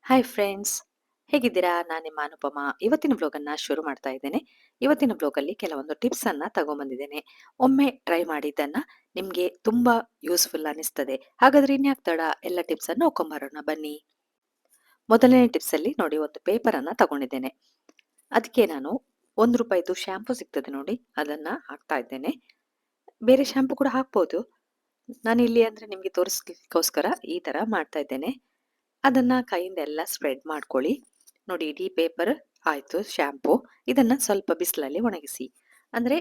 Hi friends, ಹೇಗಿದ್ದೀರಾ? ನಾನು ನಿಮ್ಮ ಅನುಪಮ. ಇವತ್ತಿನ ಬ್ಲಾಗನ್ನು ಶುರು ಮಾಡ್ತಾ ಇದ್ದೇನೆ. ಇವತ್ತಿನ ಬ್ಲಾಗಲ್ಲಿ ಕೆಲವೊಂದು ಟಿಪ್ಸನ್ನು ತಗೊಂಬಂದಿದ್ದೇನೆ. ಒಮ್ಮೆ ಟ್ರೈ ಮಾಡಿದ್ದನ್ನು ನಿಮಗೆ ತುಂಬ ಯೂಸ್ಫುಲ್ ಅನ್ನಿಸ್ತದೆ. ಹಾಗಾದ್ರೆ ಇನ್ಯಾಕ್ ತಡ, ಎಲ್ಲ ಟಿಪ್ಸನ್ನು ನೋಡ್ಕೊಂಬರೋಣ ಬನ್ನಿ. ಮೊದಲನೇ ಟಿಪ್ಸಲ್ಲಿ ನೋಡಿ, ಒಂದು ಪೇಪರನ್ನು ತಗೊಂಡಿದ್ದೇನೆ. ಅದಕ್ಕೆ ನಾನು ₹1 ಶ್ಯಾಂಪು ಸಿಗ್ತದೆ ನೋಡಿ, ಅದನ್ನು ಹಾಕ್ತಾ ಇದ್ದೇನೆ. ಬೇರೆ ಶ್ಯಾಂಪು ಕೂಡ ಹಾಕ್ಬೋದು. ನಾನಿಲ್ಲಿ ಅಂದರೆ ನಿಮಗೆ ತೋರಿಸ್ಲಿಕ್ಕೋಸ್ಕರ ಈ ಥರ ಮಾಡ್ತಾ ಇದ್ದೇನೆ. ಅದನ್ನ ಕೈಯಿಂದ ಎಲ್ಲ ಸ್ಪ್ರೆಡ್ ಮಾಡ್ಕೊಳ್ಳಿ. ನೋಡಿ, ಇಡೀ ಪೇಪರ್ ಆಯ್ತು ಶ್ಯಾಂಪು. ಇದನ್ನ ಸ್ವಲ್ಪ ಬಿಸಿಲಲ್ಲಿ ಒಣಗಿಸಿ, ಅಂದ್ರೆ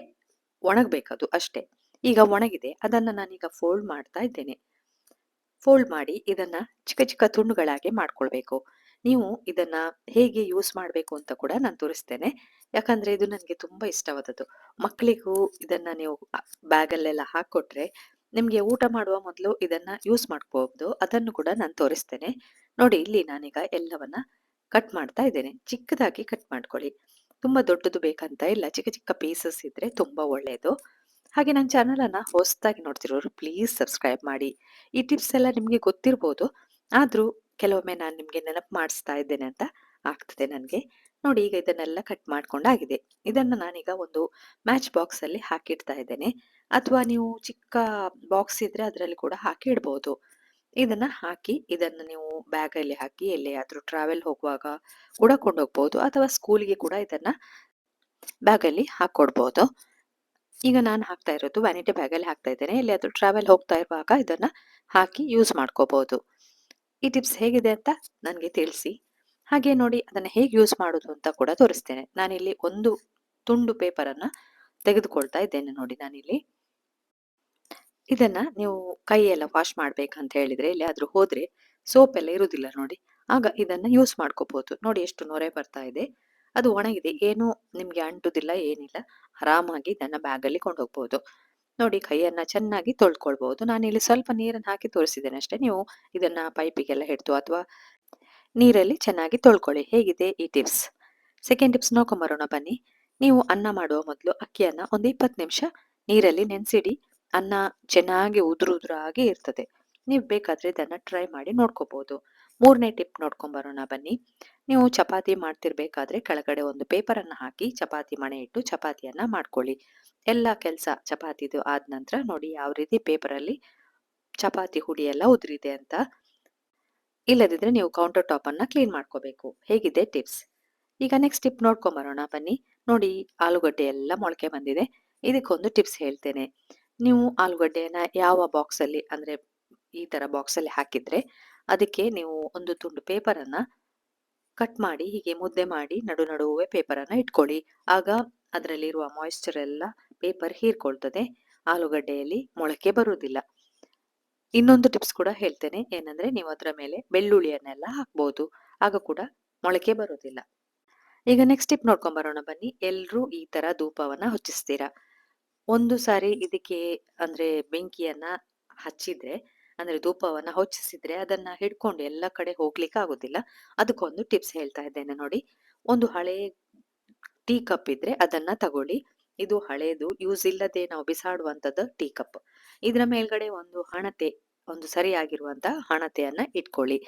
ಒಣಗಬೇಕದು ಅಷ್ಟೇ. ಈಗ ಒಣಗಿದೆ, ಅದನ್ನ ನಾನೀಗ ಫೋಲ್ಡ್ ಮಾಡ್ತಾ ಇದ್ದೇನೆ. ಫೋಲ್ಡ್ ಮಾಡಿ ಇದನ್ನ ಚಿಕ್ಕ ಚಿಕ್ಕ ತುಂಡುಗಳಾಗಿ ಮಾಡ್ಕೊಳ್ಬೇಕು. ನೀವು ಇದನ್ನ ಹೇಗೆ ಯೂಸ್ ಮಾಡಬೇಕು ಅಂತ ಕೂಡ ನಾನು ತೋರಿಸ್ತೇನೆ. ಯಾಕಂದ್ರೆ ಇದು ನನಗೆ ತುಂಬಾ ಇಷ್ಟವಾದದ್ದು. ಮಕ್ಕಳಿಗೂ ಇದನ್ನ ನೀವು ಬ್ಯಾಗಲ್ಲೆಲ್ಲ ಹಾಕೊಟ್ರೆ ನಿಮ್ಗೆ ಊಟ ಮಾಡುವ ಮೊದಲು ಇದನ್ನ ಯೂಸ್ ಮಾಡ್ಕೋಬಹುದು. ಅದನ್ನು ಕೂಡ ನಾನು ತೋರಿಸ್ತೇನೆ. ನೋಡಿ, ಇಲ್ಲಿ ನಾನೀಗ ಎಲ್ಲವನ್ನ ಕಟ್ ಮಾಡ್ತಾ ಇದ್ದೇನೆ. ಚಿಕ್ಕದಾಗಿ ಕಟ್ ಮಾಡ್ಕೊಳ್ಳಿ. ತುಂಬಾ ದೊಡ್ಡದು ಬೇಕಂತ ಇಲ್ಲ, ಚಿಕ್ಕ ಚಿಕ್ಕ ಪೀಸಸ್ ಇದ್ರೆ ತುಂಬಾ ಒಳ್ಳೆಯದು. ಹಾಗೆ ನನ್ನ ಚಾನಲ್ ಅನ್ನ ಹೊಸದಾಗಿ ನೋಡ್ತಿರೋರು ಪ್ಲೀಸ್ ಸಬ್ಸ್ಕ್ರೈಬ್ ಮಾಡಿ. ಈ ಟಿಪ್ಸ್ ಎಲ್ಲ ನಿಮ್ಗೆ ಗೊತ್ತಿರ್ಬೋದು, ಆದ್ರೂ ಕೆಲವೊಮ್ಮೆ ನಾನು ನಿಮ್ಗೆ ನೆನಪು ಮಾಡಿಸ್ತಾ ಇದ್ದೇನೆ ಅಂತ ಆಗ್ತದೆ ನನಗೆ. ನೋಡಿ, ಈಗ ಇದನ್ನೆಲ್ಲ ಕಟ್ ಮಾಡ್ಕೊಂಡಾಗಿದೆ. ಇದನ್ನ ನಾನೀಗ ಒಂದು ಮ್ಯಾಚ್ ಬಾಕ್ಸ್ ಅಲ್ಲಿ ಹಾಕಿಡ್ತಾ ಇದ್ದೇನೆ. ಅಥವಾ ನೀವು ಚಿಕ್ಕ ಬಾಕ್ಸ್ ಇದ್ರೆ ಅದರಲ್ಲಿ ಕೂಡ ಹಾಕಿ ಇಡ್ಬೋದು. ಇದನ್ನ ಹಾಕಿ ಇದನ್ನ ನೀವು ಬ್ಯಾಗ್ ಅಲ್ಲಿ ಹಾಕಿ ಎಲ್ಲಿಯಾದ್ರೂ ಟ್ರಾವೆಲ್ ಹೋಗುವಾಗ ಕೂಡ ಕೊಂಡೋಗ್ಬೋದು, ಅಥವಾ ಸ್ಕೂಲಿಗೆ ಕೂಡ ಇದನ್ನ ಬ್ಯಾಗ್ ಅಲ್ಲಿ ಹಾಕೊಡ್ಬೋದು. ಈಗ ನಾನು ಹಾಕ್ತಾ ಇರೋದು ವ್ಯಾನಿಟಿ ಬ್ಯಾಗ್ ಅಲ್ಲಿ ಹಾಕ್ತಾ ಇದ್ದೇನೆ. ಎಲ್ಲಿಯಾದ್ರೂ ಟ್ರಾವೆಲ್ ಹೋಗ್ತಾ ಇರುವಾಗ ಇದನ್ನ ಹಾಕಿ ಯೂಸ್ ಮಾಡ್ಕೋಬಹುದು. ಈ ಟಿಪ್ಸ್ ಹೇಗಿದೆ ಅಂತ ನನಗೆ ತಿಳಿಸಿ. ಹಾಗೆ ನೋಡಿ, ಅದನ್ನ ಹೇಗೆ ಯೂಸ್ ಮಾಡೋದು ಅಂತ ಕೂಡ ತೋರಿಸ್ತೇನೆ. ನಾನಿಲ್ಲಿ ಒಂದು ತುಂಡು ಪೇಪರ್ ಅನ್ನ ತೆಗೆದುಕೊಳ್ತಾ ಇದ್ದೇನೆ. ನೋಡಿ, ನಾನಿಲ್ಲಿ ಇದನ್ನ ನೀವು ಕೈ ಎಲ್ಲ ವಾಶ್ ಮಾಡ್ಬೇಕಂತ ಹೇಳಿದ್ರೆ, ಎಲ್ಲಿಯಾದ್ರೂ ಹೋದ್ರೆ ಸೋಪ್ ಎಲ್ಲ ಇರುವುದಿಲ್ಲ ನೋಡಿ, ಆಗ ಇದನ್ನ ಯೂಸ್ ಮಾಡ್ಕೋಬಹುದು. ನೋಡಿ, ಎಷ್ಟು ನೊರೆ ಬರ್ತಾ ಇದೆ. ಅದು ಒಣಗಿದೆ, ಏನು ನಿಮ್ಗೆ ಅಂಟುದಿಲ್ಲ, ಏನಿಲ್ಲ. ಆರಾಮಾಗಿ ಇದನ್ನ ಬ್ಯಾಗ್ ಅಲ್ಲಿ ಕೊಂಡೋಗ್ಬಹುದು. ನೋಡಿ, ಕೈಯನ್ನ ಚೆನ್ನಾಗಿ ತೊಳ್ಕೊಳ್ಬಹುದು. ನಾನು ಇಲ್ಲಿ ಸ್ವಲ್ಪ ನೀರನ್ನು ಹಾಕಿ ತೋರಿಸಿದ್ದೇನೆ ಅಷ್ಟೇ. ನೀವು ಇದನ್ನ ಪೈಪಿಗೆಲ್ಲ ಹಿಡ್ದು ಅಥವಾ ನೀರಲ್ಲಿ ಚೆನ್ನಾಗಿ ತೊಳ್ಕೊಳ್ಳಿ. ಹೇಗಿದೆ ಈ ಟಿಪ್ಸ್? ಸೆಕೆಂಡ್ ಟಿಪ್ಸ್ ನೋಡ್ಕೊಂಬರೋಣ ಬನ್ನಿ. ನೀವು ಅನ್ನ ಮಾಡುವ ಮೊದಲು ಅಕ್ಕಿಯನ್ನ ಒಂದು 20 ನಿಮಿಷ ನೀರಲ್ಲಿ ನೆನೆಸಿಡಿ. ಅನ್ನ ಚೆನ್ನಾಗಿ ಉದುರು ಉದುರಾಗಿ ಇರ್ತದೆ. ನೀವು ಬೇಕಾದ್ರೆ ಇದನ್ನ ಟ್ರೈ ಮಾಡಿ ನೋಡ್ಕೋಬಹುದು. ಮೂರನೇ ಟಿಪ್ ನೋಡ್ಕೊಂಬರೋಣ ಬನ್ನಿ. ನೀವು ಚಪಾತಿ ಮಾಡ್ತಿರ್ಬೇಕಾದ್ರೆ ಕೆಳಗಡೆ ಒಂದು ಪೇಪರ್ ಅನ್ನ ಹಾಕಿ ಚಪಾತಿ ಮಣೆ ಇಟ್ಟು ಚಪಾತಿಯನ್ನ ಮಾಡ್ಕೊಳ್ಳಿ. ಎಲ್ಲ ಕೆಲಸ ಚಪಾತಿದು ಆದ ನಂತರ ನೋಡಿ ಯಾವ ರೀತಿ ಪೇಪರ್ ಅಲ್ಲಿ ಚಪಾತಿ ಹುಡಿ ಎಲ್ಲ ಉದುರಿದೆ ಅಂತ. ಇಲ್ಲದಿದ್ರೆ ನೀವು ಕೌಂಟರ್ ಟಾಪ್ ಅನ್ನ ಕ್ಲೀನ್ ಮಾಡ್ಕೋಬೇಕು. ಹೇಗಿದೆ ಟಿಪ್ಸ್? ಈಗ ನೆಕ್ಸ್ಟ್ ಟಿಪ್ ನೋಡ್ಕೊಂಬರೋಣ ಬನ್ನಿ. ನೋಡಿ, ಆಲೂಗಡ್ಡೆ ಎಲ್ಲ ಮೊಳಕೆ ಬಂದಿದೆ. ಇದಕ್ಕೊಂದು ಟಿಪ್ಸ್ ಹೇಳ್ತೇನೆ. ನೀವು ಆಲೂಗಡ್ಡೆಯನ್ನ ಯಾವ ಬಾಕ್ಸ್ ಅಲ್ಲಿ, ಅಂದ್ರೆ ಈ ತರ ಬಾಕ್ಸ್ ಅಲ್ಲಿ ಹಾಕಿದ್ರೆ ಅದಕ್ಕೆ ನೀವು ಒಂದು ತುಂಡು ಪೇಪರ್ ಅನ್ನ ಕಟ್ ಮಾಡಿ ಹೀಗೆ ಮುದ್ದೆ ಮಾಡಿ ನಡು ನಡುವೆ ಪೇಪರ್ ಅನ್ನ ಇಟ್ಕೊಳ್ಳಿ. ಆಗ ಅದರಲ್ಲಿರುವ ಮಾಯಿಶ್ಚರ್ ಎಲ್ಲ ಪೇಪರ್ ಹೀರ್ಕೊಳ್ತದೆ, ಆಲೂಗಡ್ಡೆಯಲ್ಲಿ ಮೊಳಕೆ ಬರುವುದಿಲ್ಲ. ಇನ್ನೊಂದು ಟಿಪ್ಸ್ ಕೂಡ ಹೇಳ್ತೇನೆ, ಏನಂದ್ರೆ ನೀವು ಅದರ ಮೇಲೆ ಬೆಳ್ಳುಳ್ಳಿಯನ್ನೆಲ್ಲ ಹಾಕ್ಬಹುದು, ಆಗ ಕೂಡ ಮೊಳಕೆ ಬರುವುದಿಲ್ಲ. ಈಗ ನೆಕ್ಸ್ಟ್ ಟಿಪ್ ನೋಡ್ಕೊಂಡ್ ಬರೋಣ ಬನ್ನಿ. ಎಲ್ರೂ ಈ ತರ ಧೂಪವನ್ನ ಹೊಚ್ಚಿಸ್ತೀರಾ. ಒಂದು ಸಾರಿ ಇದಕ್ಕೆ ಅಂದ್ರೆ ಬೆಂಕಿಯನ್ನ ಹಚ್ಚಿದ್ರೆ, ಅಂದ್ರೆ ಧೂಪವನ್ನ ಹೊಚ್ಚಿಸಿದ್ರೆ ಅದನ್ನ ಹಿಡ್ಕೊಂಡು ಎಲ್ಲ ಕಡೆ ಹೋಗ್ಲಿಕ್ಕೆ ಆಗುದಿಲ್ಲ. ಅದಕ್ಕೊಂದು ಟಿಪ್ಸ್ ಹೇಳ್ತಾ ಇದ್ದೇನೆ ನೋಡಿ. ಒಂದು ಹಳೆ ಟೀ ಕಪ್ ಇದ್ರೆ ಅದನ್ನ ತಗೊಳ್ಳಿ. ಇದು ಹಳೇದು, ಯೂಸ್ ಇಲ್ಲದೆ ನಾವು ಬಿಸಾಡುವಂತದ್ದು ಟೀ ಕಪ್. ಇದರ ಮೇಲ್ಗಡೆ ಒಂದು ಹಣತೆ, ಒಂದು ಸರಿಯಾಗಿರುವಂತ ಹಣತೆಯನ್ನ ಇಟ್ಕೊಳ್ಳಿ.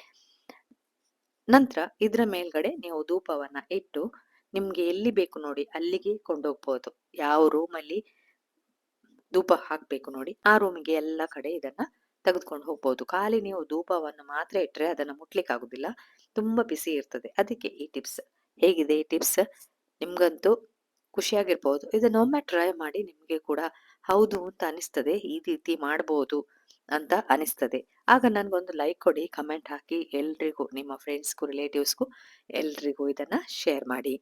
ನಂತರ ಇದರ ಮೇಲ್ಗಡೆ ನೀವು ಧೂಪವನ್ನ ಇಟ್ಟು ನಿಮ್ಗೆ ಎಲ್ಲಿ ಬೇಕು ನೋಡಿ ಅಲ್ಲಿಗೆ ಕೊಂಡೋಗ್ಬೋದು. ಯಾವ ರೂಮಲ್ಲಿ ಧೂಪ ಹಾಕ್ಬೇಕು ನೋಡಿ ಆ ರೂಮಿಗೆ ಎಲ್ಲ ಕಡೆ ಇದನ್ನ ತೆಗೆದುಕೊಂಡು ಹೋಗ್ಬೋದು. ಖಾಲಿ ನೀವು ಧೂಪವನ್ನು ಮಾತ್ರ ಇಟ್ರೆ ಅದನ್ನ ಮುಟ್ಲಿಕ್ಕೆ ಆಗುದಿಲ್ಲ, ತುಂಬಾ ಬಿಸಿ ಇರ್ತದೆ. ಅದಕ್ಕೆ ಈ ಟಿಪ್ಸ್. ಹೇಗಿದೆ ಈ ಟಿಪ್ಸ್? ನಿಮ್ಗಂತೂ ಖುಷಿಯಾಗಿರ್ಬೋದು. ಇದನ್ನೊಮ್ಮೆ ಟ್ರೈ ಮಾಡಿ, ನಿಮ್ಗೆ ಕೂಡ ಹೌದು ಅಂತ ಅನಿಸ್ತದೆ, ಈ ರೀತಿ ಮಾಡಬಹುದು ಅಂತ ಅನಿಸ್ತದೆ. ಆಗ ನನ್ಗೊಂದು ಲೈಕ್ ಕೊಡಿ, ಕಮೆಂಟ್ ಹಾಕಿ, ಎಲ್ರಿಗೂ ನಿಮ್ಮ ಫ್ರೆಂಡ್ಸ್ಗೂ ರಿಲೇಟಿವ್ಸ್ಗೂ ಎಲ್ರಿಗೂ ಇದನ್ನ ಶೇರ್ ಮಾಡಿ.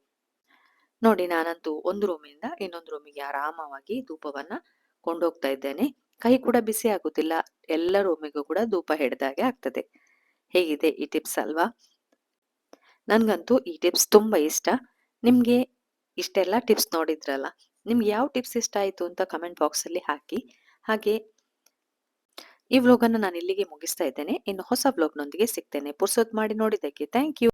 ನೋಡಿ, ನಾನಂತೂ ಒಂದು ರೂಮಿಂದ ಇನ್ನೊಂದು ರೂಮಿಗೆ ಆರಾಮವಾಗಿ ಧೂಪವನ್ನ ಕೊಂಡೋಗ್ತಾ ಇದ್ದೇನೆ. ಕೈ ಕೂಡ ಬಿಸಿ ಆಗುದಿಲ್ಲ, ಎಲ್ಲ ರೂಮಿಗೂ ಕೂಡ ಧೂಪ ಹಿಡ್ದಾಗೆ ಆಗ್ತದೆ. ಹೇಗಿದೆ ಈ ಟಿಪ್ಸ್ ಅಲ್ವಾ? ನನ್ಗಂತೂ ಈ ಟಿಪ್ಸ್ ತುಂಬಾ ಇಷ್ಟ. ನಿಮ್ಗೆ ಇಷ್ಟೆಲ್ಲ ಟಿಪ್ಸ್ ನೋಡಿದ್ರಲ್ಲ, ನಿಮ್ಗೆ ಯಾವ ಟಿಪ್ಸ್ ಇಷ್ಟ ಆಯ್ತು ಅಂತ ಕಮೆಂಟ್ ಬಾಕ್ಸ್ ಅಲ್ಲಿ ಹಾಕಿ. ಹಾಗೆ ಈ ವ್ಲಾಗ್ ಅನ್ನು ನಾನು ಇಲ್ಲಿಗೆ ಮುಗಿಸ್ತಾ ಇದ್ದೇನೆ. ಇನ್ನು ಹೊಸ ವ್ಲಾಗ್ ನೊಂದಿಗೆ ಸಿಗ್ತೇನೆ. ಪುರ್ಸೊತ್ ಮಾಡಿ ನೋಡಿದ್ದಕ್ಕೆ ಥ್ಯಾಂಕ್ ಯು.